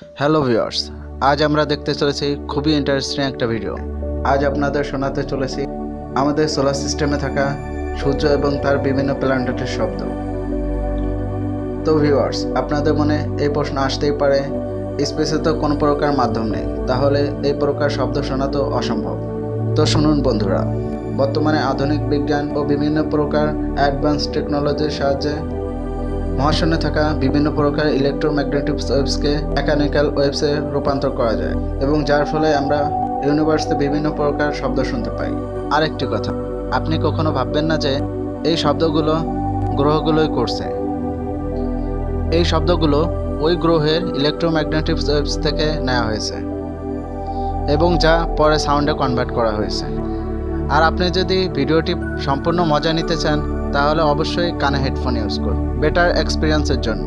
Hello viewers, আজ আমরা দেখতে চলেছি খুবই ইন্টারেস্টিং একটা ভিডিও। আজ আপনাদের শোনাতে চলেছি আমাদের সোলার সিস্টেমে থাকা সূর্য এবং তার বিভিন্ন প্ল্যানেটের শব্দ। তো ভিউয়ার্স, আপনাদের মনে এই প্রশ্ন আসতেই পারে, স্পেসে তো কোনো প্রকার মাধ্যম নেই, তাহলে এই প্রকার শব্দ শোনা তো অসম্ভব। তো শুনুন বন্ধুরা, বর্তমানে আধুনিক বিজ্ঞান ও বিভিন্ন প্রকার অ্যাডভান্স টেকনোলজির সাহায্যে মহাশূন্যে থাকা বিভিন্ন প্রকার ইলেকট্রোম্যাগনেটিক ওয়েভসকে মেকানিক্যাল ওয়েভসে রূপান্তর করা যায় এবং যার ফলে আমরা ইউনিভার্সে বিভিন্ন প্রকার শব্দ শুনতে পাই। আরেকটি কথা, আপনি কখনো ভাববেন না যে এই শব্দগুলো গ্রহগুলোই করছে। এই শব্দগুলো ওই গ্রহের ইলেকট্রোম্যাগনেটিক ওয়েভস থেকে নেওয়া হয়েছে এবং যা পরে সাউন্ডে কনভার্ট করা হয়েছে। আর আপনি যদি ভিডিওটি সম্পূর্ণ মজা নিতে চান তাহলে অবশ্যই কানে হেডফোন ইউজ করুন বেটার এক্সপিরিয়েন্সের জন্য।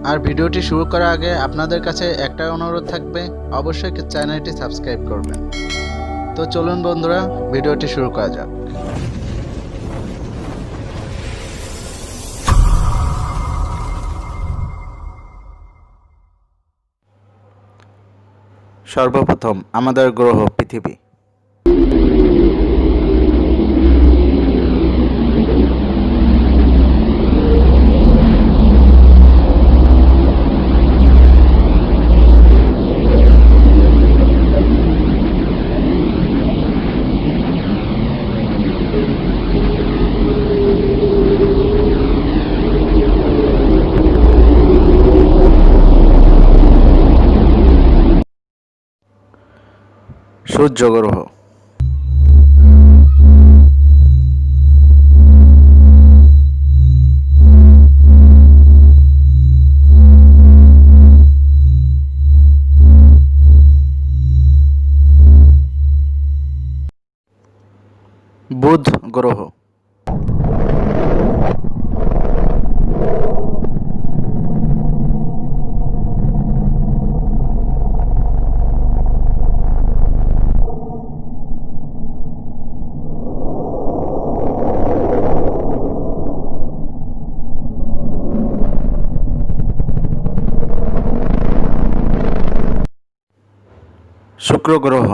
আর ভিডিওটি শুরু করার আগে আপনাদের কাছে একটা অনুরোধ থাকবে, অবশ্যই চ্যানেলটি সাবস্ক্রাইব করবেন। তো চলুন বন্ধুরা, ভিডিওটি শুরু করা যাক। সর্বপ্রথম আমাদের গ্রহ পৃথিবী। সূর্য গ্রহ। বুধ গ্রহ। শুক্র গ্রহ।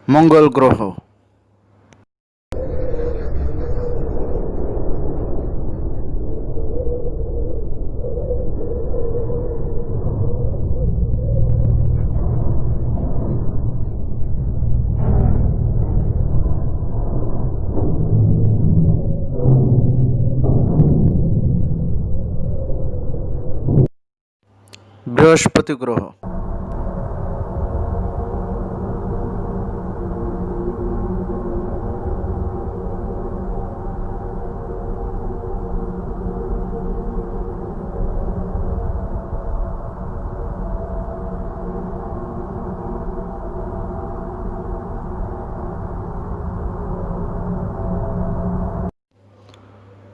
মঙ্গল গ্রহ। বৃহস্পতি গ্রহ।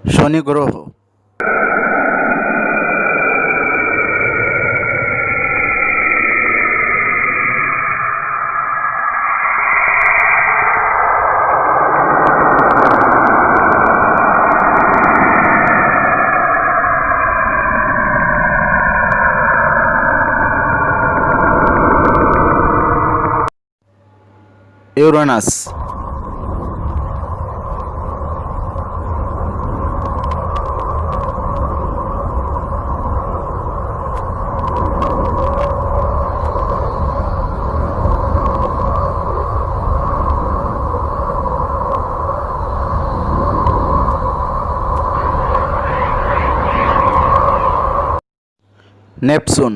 শনি গ্রহ। ইউরেনাস। নেপচুন।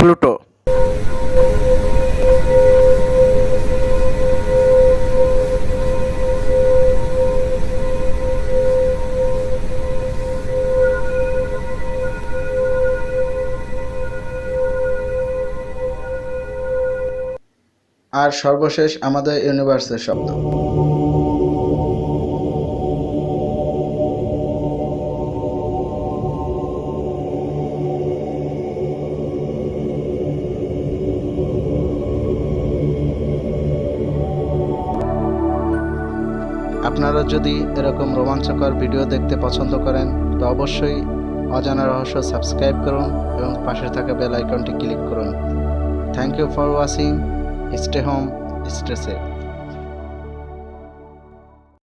প্লুটো। আর সর্বশেষ আমাদের ইউনিভার্সের শব্দ। আপনারা যদি এরকম রোমাঞ্চকর ভিডিও দেখতে পছন্দ করেন তো অবশ্যই অজানা রহস্য সাবস্ক্রাইব করুন এবং পাশে থাকা বেল আইকনটি ক্লিক করুন। Thank you for watching. Stay home, stay safe.